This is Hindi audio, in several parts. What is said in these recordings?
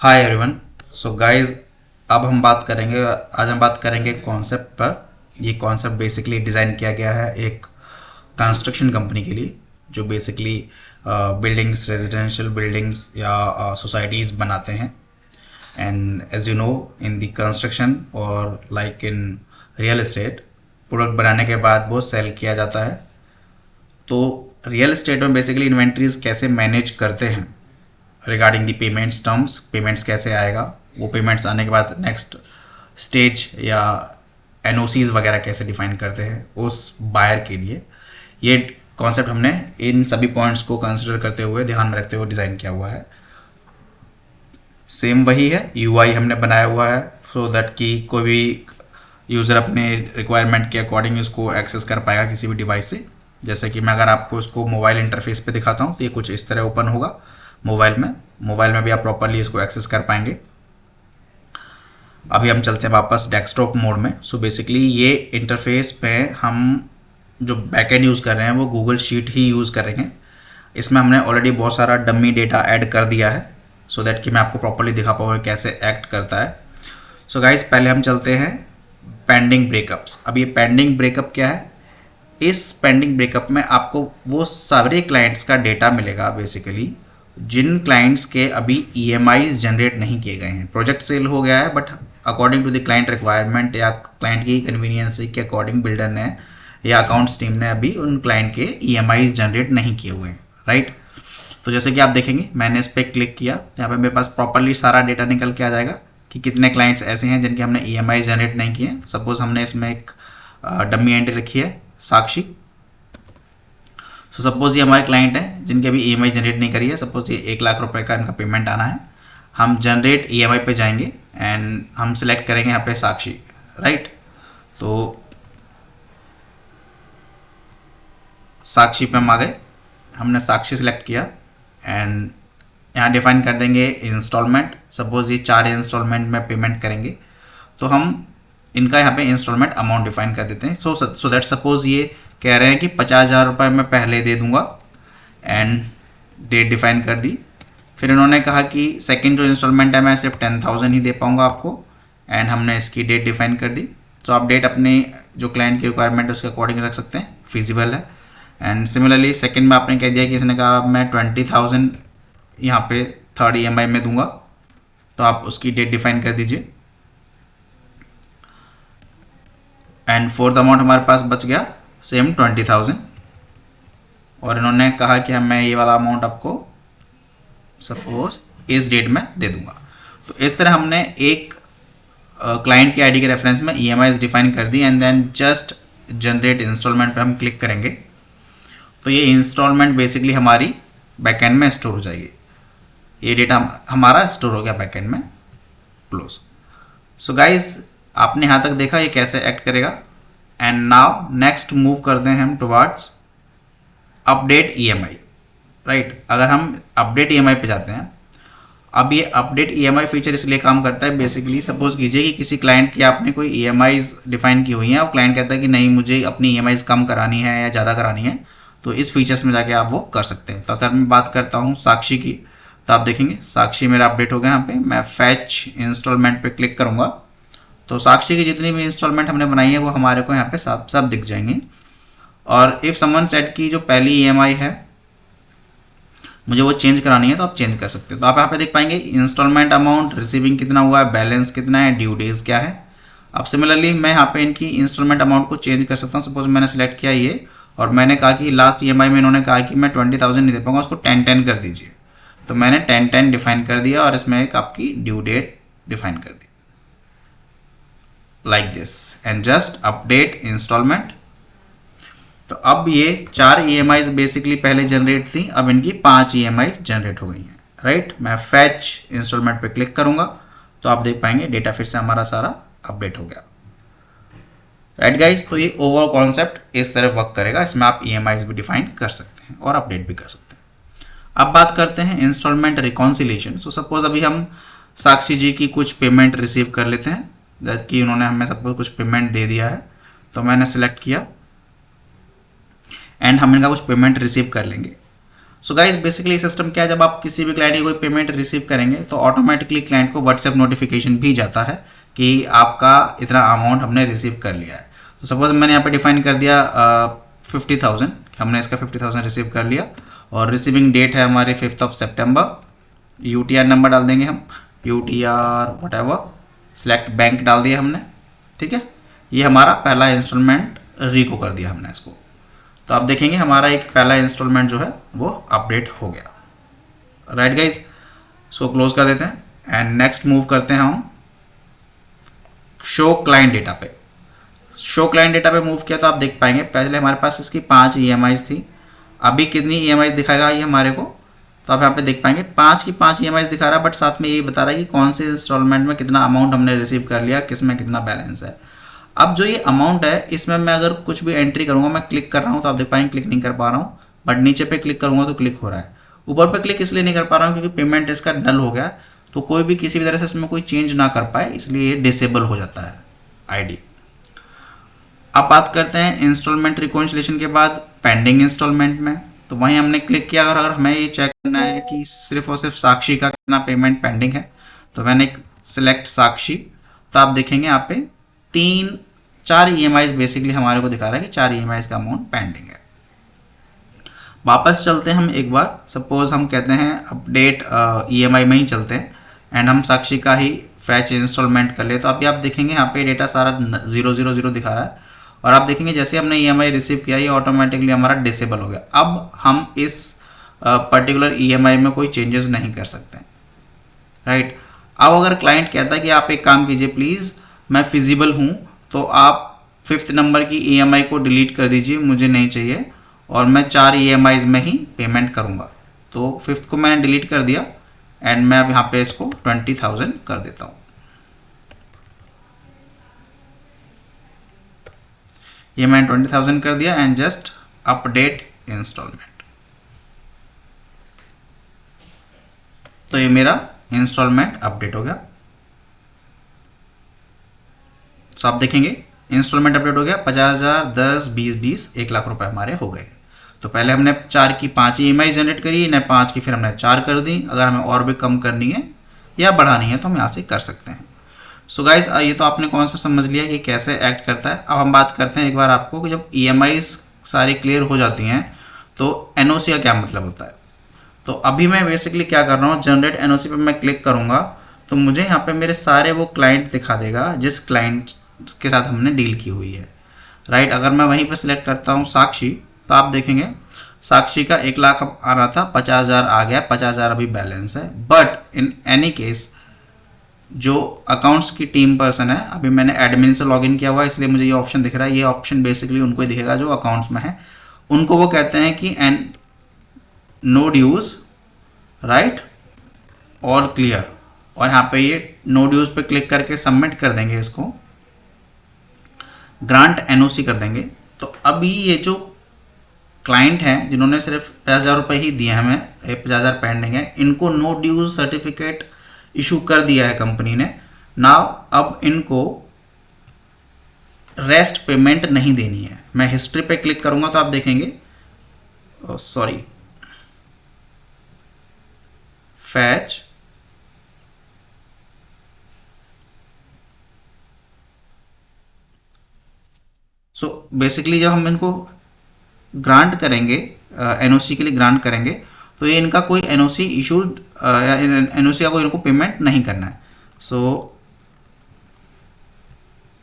Hi everyone. सो गाइस, आज हम बात करेंगे कॉन्सेप्ट पर। ये कॉन्सेप्ट बेसिकली डिज़ाइन किया गया है एक कंस्ट्रक्शन कंपनी के लिए, जो बेसिकली बिल्डिंग्स, रेजिडेंशियल बिल्डिंग्स या सोसाइटीज़ बनाते हैं। And as you know, in the construction और like in real estate, product बनाने के बाद वो सेल किया जाता है। तो रियल एस्टेट में बेसिकली इन्वेंट्रीज कैसे मैनेज करते हैं regarding the payments terms, payments कैसे आएगा, वो पेमेंट्स आने के बाद नेक्स्ट स्टेज या एनओसीज वगैरह कैसे डिफाइन करते हैं उस बायर के लिए। ये कॉन्सेप्ट हमने इन सभी पॉइंट्स को कंसिडर करते हुए, ध्यान में रखते हुए डिज़ाइन किया हुआ है। सेम वही है, यूआई हमने बनाया हुआ है सो दैट कि कोई भी यूज़र अपने रिक्वायरमेंट के अकॉर्डिंग उसको एक्सेस कर पाएगा किसी भी डिवाइस से। जैसे कि मैं अगर आपको इसको मोबाइल इंटरफेस पे दिखाता हूँ तो ये कुछ इस तरह ओपन होगा मोबाइल में भी आप प्रॉपरली इसको एक्सेस कर पाएंगे। अभी हम चलते हैं वापस डेस्कटॉप मोड में। सो बेसिकली ये इंटरफेस पे हम जो बैकएंड यूज़ कर रहे हैं वो गूगल शीट ही यूज़ करेंगे। इसमें हमने ऑलरेडी बहुत सारा डमी डेटा ऐड कर दिया है सो दैट कि मैं आपको प्रॉपरली दिखा पाऊँ कैसे एक्ट करता है। सो गाइस, पहले हम चलते हैं पेंडिंग ब्रेकअप्स। अब ये पेंडिंग ब्रेकअप क्या है? इस पेंडिंग ब्रेकअप में आपको वो सारे क्लाइंट्स का डेटा मिलेगा बेसिकली जिन क्लाइंट्स के अभी EMIs जनरेट नहीं किए गए हैं। प्रोजेक्ट सेल हो गया है but according to the client requirement या क्लाइंट की कन्वीनियंस के अकॉर्डिंग बिल्डर ने या अकाउंट्स टीम ने अभी उन क्लाइंट के EMIs जनरेट नहीं किए हुए हैं, राइट। तो जैसे कि आप देखेंगे, मैंने इस पर क्लिक किया, यहाँ पे मेरे पास प्रॉपरली सारा डेटा निकल के आ जाएगा कि कितने क्लाइंट्स ऐसे हैं जिनके हमने EMIs जनरेट नहीं किए। सपोज हमने इसमें एक डमी एंट्री रखी है साक्षी। सो सपोज ये हमारे क्लाइंट हैं जिनके अभी EMI जनरेट नहीं करी है। सपोज ये 1 लाख रुपए का इनका पेमेंट आना है। हम जनरेट EMI पे जाएंगे एंड हम सिलेक्ट करेंगे यहाँ पे साक्षी, राइट। तो साक्षी पे हम आ गए, हमने साक्षी सिलेक्ट किया एंड यहाँ डिफाइन कर देंगे इंस्टॉलमेंट। सपोज ये 4 इंस्टॉलमेंट में पेमेंट करेंगे तो हम इनका यहाँ पे इंस्टॉलमेंट अमाउंट डिफाइन कर देते हैं। सो दैट सपोज ये कह रहे हैं कि 50,000 रुपये मैं पहले दे दूंगा एंड डेट डिफाइन कर दी। फिर इन्होंने कहा कि सेकंड जो इंस्टॉलमेंट है मैं सिर्फ 10,000 ही दे पाऊंगा आपको एंड हमने इसकी डेट डिफाइन कर दी। तो आप डेट अपने जो क्लाइंट की रिक्वायरमेंट है उसके अकॉर्डिंग रख सकते हैं, फिजिबल है। एंड सिमिलरली सेकंड में आपने कह दिया कि इसने कहा मैं 20,000 यहाँ पे थर्ड EMI में दूंगा, तो आप उसकी डेट डिफाइन कर दीजिए। एंड फोर्थ अमाउंट हमारे पास बच गया सेम 20,000 और इन्होंने कहा कि मैं ये वाला अमाउंट आपको सपोज इस डेट में दे दूंगा। तो इस तरह हमने एक क्लाइंट की आईडी के रेफरेंस में EMIs डिफाइन कर दी and then just generate instalment पे हम क्लिक करेंगे तो ये इंस्टॉलमेंट बेसिकली हमारी बैकएंड में स्टोर हो जाएगी। ये डेटा हमारा स्टोर हो गया बैकएंड में, क्लोज। सो गाइज, आपने यहाँ तक देखा ये कैसे एक्ट करेगा। एंड नाउ नेक्स्ट मूव करते हैं हम टुवर्ड्स अपडेट EMI, राइट। अगर हम अपडेट EMI पे जाते हैं, अब ये अपडेट EMI फीचर इसलिए काम करता है बेसिकली, सपोज कीजिए कि किसी क्लाइंट की आपने कोई EMIs डिफाइन की हुई हैं और क्लाइंट कहता है कि नहीं मुझे अपनी EMIs कम करानी है या ज़्यादा करानी है, तो इस फीचर्स में जाके आप वो कर सकते हैं। तो अगर मैं बात करता हूँ साक्षी की, तो आप देखेंगे साक्षी मेरा अपडेट हो गया। यहाँ पे मैं फैच इंस्टॉलमेंट पे क्लिक करूँगा तो साक्षी की जितनी भी इंस्टॉलमेंट हमने बनाई है वो हमारे को यहाँ पे सब दिख जाएंगे। और इफ़ समवन सेट की जो पहली EMI है मुझे वो चेंज करानी है तो आप चेंज कर सकते हैं। तो आप यहाँ पे देख पाएंगे इंस्टॉलमेंट अमाउंट, रिसीविंग कितना हुआ है, बैलेंस कितना है, ड्यू डेज क्या है। अब सिमिलरली मैं यहाँ पे इनकी इंस्टॉलमेंट अमाउंट को चेंज कर सकता हूँ। सपोज मैंने सेलेक्ट किया ये और मैंने कहा कि लास्ट EMI में इन्होंने कहा कि मैं 20,000 नहीं दे पाऊंगा, उसको 10 कर दीजिए। तो मैंने 10 डिफाइन कर दिया और इसमें एक आपकी ड्यू डेट डिफाइन कर दी like this and just update instalment. तो अब ये 4 EMIs बेसिकली पहले जनरेट थी, अब इनकी 5 EMIs जनरेट हो गई हैं, राइट। मैं फैच इंस्टॉलमेंट पे क्लिक करूंगा तो आप देख पाएंगे डेटा फिर से हमारा सारा अपडेट हो गया, राइट गाइज। तो ये ओवरऑल कॉन्सेप्ट इस तरह वर्क करेगा। इसमें आप EMIs भी डिफाइन कर सकते हैं और अपडेट भी कर सकते हैं। अब बात करते हैं इंस्टॉलमेंट रिकॉन्सिलेशन। सो सपोज अभी हम साक्षी जी की कुछ पेमेंट रिसीव कर लेते हैं, दैट कि उन्होंने हमें सपोज कुछ पेमेंट दे दिया है तो मैंने सेलेक्ट किया एंड हम इनका कुछ पेमेंट रिसीव कर लेंगे। सो गाइज बेसिकली सिस्टम क्या है, जब आप किसी भी क्लाइंट की कोई पेमेंट रिसीव करेंगे तो ऑटोमेटिकली क्लाइंट को व्हाट्सएप नोटिफिकेशन भी जाता है कि आपका इतना अमाउंट हमने रिसीव कर लिया है। तो सपोज मैंने यहाँ पे डिफाइन कर दिया 50,000, हमने इसका 50,000 रिसीव कर लिया और रिसीविंग डेट है हमारी 5 सितंबर। UTR नंबर डाल देंगे हम, UTR व्हाटएवर, सिलेक्ट बैंक डाल दिया हमने, ठीक है। ये हमारा पहला इंस्टॉलमेंट रिको कर दिया हमने इसको। तो आप देखेंगे हमारा एक पहला इंस्टॉलमेंट जो है वो अपडेट हो गया, राइट गाइज। सो क्लोज कर देते हैं एंड नेक्स्ट मूव करते हैं हम शो क्लाइंट डेटा पे। शो क्लाइंट डेटा पे मूव किया तो आप देख पाएंगे पहले हमारे पास इसकी 5 EMIs थी, अभी कितनी EMIs दिखाएगा ये हमारे को, तो आप यहाँ पे देख पाएंगे 5 की 5 EMIs दिखा रहा है, बट साथ में ये बता रहा है कि कौन से इंस्टॉलमेंट में कितना अमाउंट हमने रिसीव कर लिया, किस में कितना बैलेंस है। अब जो ये अमाउंट है इसमें मैं अगर कुछ भी एंट्री करूँगा, मैं क्लिक कर रहा हूँ तो आप देख पाएंगे क्लिक नहीं कर पा रहा हूँ, बट नीचे पे क्लिक करूँगा तो क्लिक हो रहा है। ऊपर पे क्लिक इसलिए नहीं कर पा रहा हूँ क्योंकि पेमेंट इसका डल हो गया, तो कोई भी किसी भी तरह से इसमें कोई चेंज ना कर पाए, इसलिए ये डिसेबल हो जाता है ID। अब बात करते हैं इंस्टॉलमेंट रिकॉन्सिलेशन के बाद पेंडिंग इंस्टॉलमेंट में। तो वहीं हमने क्लिक किया, अगर हमें ये चेक करना है कि सिर्फ और सिर्फ साक्षी का कितना पेमेंट पेंडिंग है, तो मैंने सिलेक्ट साक्षी, तो आप देखेंगे यहाँ पे 4 EMIs बेसिकली हमारे को दिखा रहा है कि 4 EMIs का अमाउंट पेंडिंग है। वापस चलते हैं हम एक बार, सपोज हम कहते हैं अपडेट EMI में ही चलते हैं एंड हम साक्षी का ही फैच इंस्टॉलमेंट कर ले, तो अभी आप देखेंगे यहाँ पे डेटा सारा 000 दिखा रहा है और आप देखेंगे जैसे हमने EMI रिसीव किया ये ऑटोमेटिकली हमारा डिसेबल हो गया। अब हम इस पर्टिकुलर EMI में कोई चेंजेस नहीं कर सकते, राइट। अब अगर क्लाइंट कहता है कि आप एक काम कीजिए प्लीज़, मैं फिजिबल हूँ तो आप 5th नंबर की EMI को डिलीट कर दीजिए, मुझे नहीं चाहिए और मैं 4 EMIs में ही पेमेंट करूँगा। तो 5th को मैंने डिलीट कर दिया एंड मैं अब यहाँ पे इसको 20,000 कर देता हूँ। ये मैंने 20,000 कर दिया एंड जस्ट अपडेट इंस्टॉलमेंट। तो ये मेरा इंस्टॉलमेंट अपडेट हो गया। सो आप देखेंगे इंस्टॉलमेंट अपडेट हो गया, 50,000, 10, 20, 20, 1 लाख रुपए हमारे हो गए। तो पहले हमने 4 की 5 EMI जनरेट करी, इन्हें 5 की फिर हमने 4 कर दी। अगर हमें और भी कम करनी है या बढ़ानी है तो हम यहाँ से कर सकते हैं। सो गाइज ये तो आपने कॉन्सेप्ट समझ लिया कि कैसे एक्ट करता है। अब हम बात करते हैं एक बार आपको कि जब EMIs सारी क्लियर हो जाती हैं तो NOC का क्या मतलब होता है। तो अभी मैं बेसिकली क्या कर रहा हूँ, जनरेट NOC पे मैं क्लिक करूँगा तो मुझे यहाँ पे मेरे सारे वो क्लाइंट दिखा देगा जिस क्लाइंट के साथ हमने डील की हुई है, राइट। अगर मैं वहीं पर सिलेक्ट करता हूँ साक्षी, तो आप देखेंगे साक्षी का 1 लाख आ रहा था, 50,000 आ गया, 50,000 अभी बैलेंस है। बट इन एनी केस जो अकाउंट्स की टीम पर्सन है, अभी मैंने एडमिन से लॉगिन किया हुआ है इसलिए मुझे ये ऑप्शन दिख रहा है। ये ऑप्शन बेसिकली उनको ही दिखेगा जो अकाउंट्स में है, उनको वो कहते हैं कि एंड नो ड्यूज, राइट, और क्लियर। और यहाँ पे ये नो ड्यूज पे क्लिक करके सबमिट कर देंगे, इसको ग्रांट NOC कर देंगे। तो अभी ये जो क्लाइंट हैं जिन्होंने सिर्फ 50,000 रुपये ही दिए हमें, 50,000 पेंडिंग है, इनको नो ड्यूज सर्टिफिकेट इशू कर दिया है कंपनी ने। नाउ अब इनको रेस्ट पेमेंट नहीं देनी है। मैं हिस्ट्री पे क्लिक करूंगा तो आप देखेंगे, सॉरी, फैच सो बेसिकली जब हम इनको ग्रांट करेंगे, NOC के लिए ग्रांट करेंगे, तो ये इनका कोई NOC इशूड या NOC का कोई इनको पेमेंट नहीं करना है। सो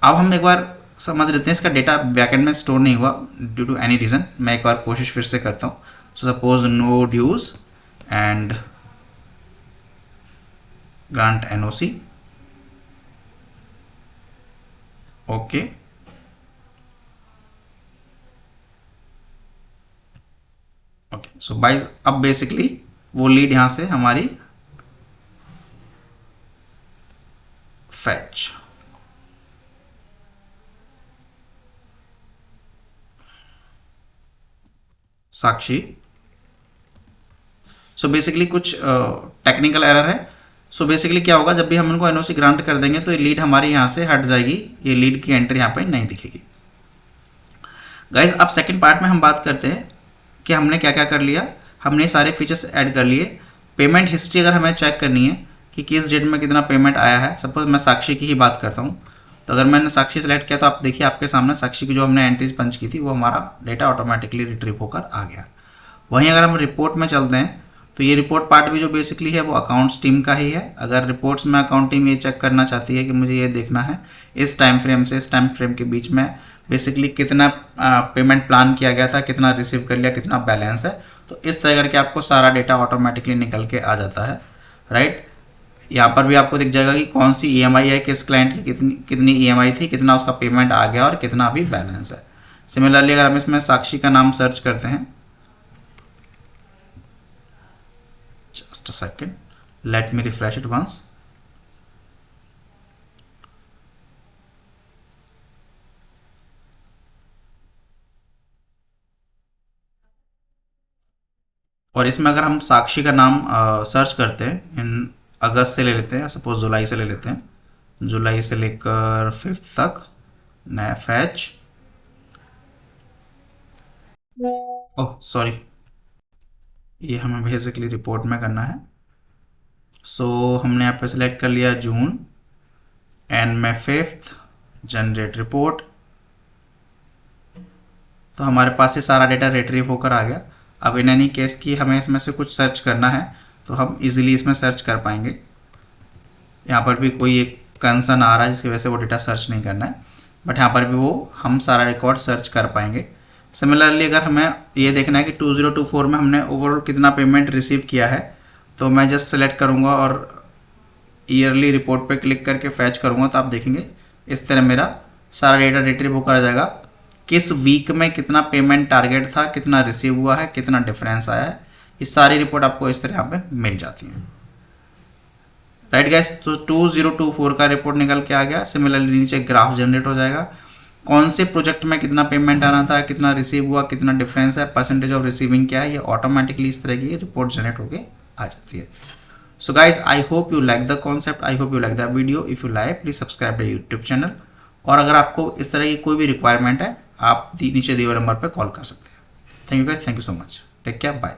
अब हम एक बार समझ लेते हैं, इसका डेटा बैकएंड में स्टोर नहीं हुआ ड्यू टू एनी रीज़न। मैं एक बार कोशिश फिर से करता हूँ। So suppose no dues and grant NOC, okay. Okay, so बाइज अब बेसिकली वो लीड यहां से हमारी फैच, साक्षी। सो बेसिकली कुछ टेक्निकल एरर है। सो बेसिकली क्या होगा, जब भी हम इनको NOC ग्रांट कर देंगे तो ये लीड हमारी यहाँ से हट जाएगी, ये लीड की एंट्री यहाँ पे नहीं दिखेगी। गाइज अब सेकंड पार्ट में हम बात करते हैं कि हमने क्या क्या कर लिया। हमने सारे फीचर्स ऐड कर लिए। पेमेंट हिस्ट्री अगर हमें चेक करनी है कि किस डेट में कितना पेमेंट आया है, सपोज मैं साक्षी की ही बात करता हूँ, तो अगर मैंने साक्षी सेलेक्ट किया तो आप देखिए आपके सामने साक्षी की जो हमने एंट्रीज पंच की थी वो हमारा डेटा ऑटोमेटिकली रिट्रीव होकर आ गया। वहीं अगर हम रिपोर्ट में चलते हैं तो ये रिपोर्ट पार्ट भी जो बेसिकली है वो अकाउंट्स टीम का ही है। अगर रिपोर्ट्स में अकाउंट टीम ये चेक करना चाहती है कि मुझे ये देखना है इस टाइम फ्रेम से इस टाइम फ्रेम के बीच में बेसिकली कितना पेमेंट प्लान किया गया था, कितना रिसीव कर लिया, कितना बैलेंस है, तो इस तरह करके आपको सारा डेटा ऑटोमेटिकली निकल के आ जाता है, राइट। यहाँ पर भी आपको दिख जाएगा कि कौन सी EMI है, किस क्लाइंट की कितनी EMI थी, कितना उसका पेमेंट आ गया और कितना अभी बैलेंस है। सिमिलरली अगर हम इसमें साक्षी का नाम सर्च करते हैं, just a second, let me refresh it once. और इसमें अगर हम साक्षी का नाम सर्च करते हैं, इन अगस्त से ले लेते हैं, सपोज जुलाई से ले लेते हैं, जुलाई से लेकर 5 तक, नया फैच, ओह सॉरी, ये हमें बेसिकली रिपोर्ट में करना है। सो हमने यहाँ पे सिलेक्ट कर लिया जून एंड में 5th, जनरेट रिपोर्ट, तो हमारे पास ये सारा डेटा रिट्रीव होकर आ गया। अब इन एनी केस की हमें इसमें से कुछ सर्च करना है तो हम इजीली इसमें सर्च कर पाएंगे। यहाँ पर भी कोई एक कंसर्न आ रहा है जिसकी वजह से वो डेटा सर्च नहीं करना है, बट यहाँ पर भी वो हम सारा रिकॉर्ड सर्च कर पाएंगे। सिमिलरली अगर हमें ये देखना है कि 2024 में हमने ओवरऑल कितना पेमेंट रिसीव किया है, तो मैं जस्ट सेलेक्ट करूँगा और ईयरली रिपोर्ट पे क्लिक करके फैच करूँगा, तो आप देखेंगे इस तरह मेरा सारा डेटा रिट्रीव होकर आ जाएगा। किस वीक में कितना पेमेंट टारगेट था, कितना रिसीव हुआ है, कितना डिफरेंस आया है, ये सारी रिपोर्ट आपको इस तरह यहाँ पे मिल जाती है, राइट गाइस। तो 2024 का रिपोर्ट निकल के आ गया। सिमिलरली नीचे ग्राफ जनरेट हो जाएगा, कौन से प्रोजेक्ट में कितना पेमेंट आना था, कितना रिसीव हुआ, कितना डिफरेंस है, परसेंटेज ऑफ रिसीविंग क्या है, ये ऑटोमेटिकली इस तरह की रिपोर्ट जनरेट होके आ जाती है। So guys I hope you like the concept, I hope you like the video. If you like please subscribe the YouTube channel, और अगर आपको इस तरह की कोई भी रिक्वायरमेंट है आप नीचे दिए हुए नंबर पर कॉल कर सकते हैं। Thank you guys, thank you so much, take care, bye.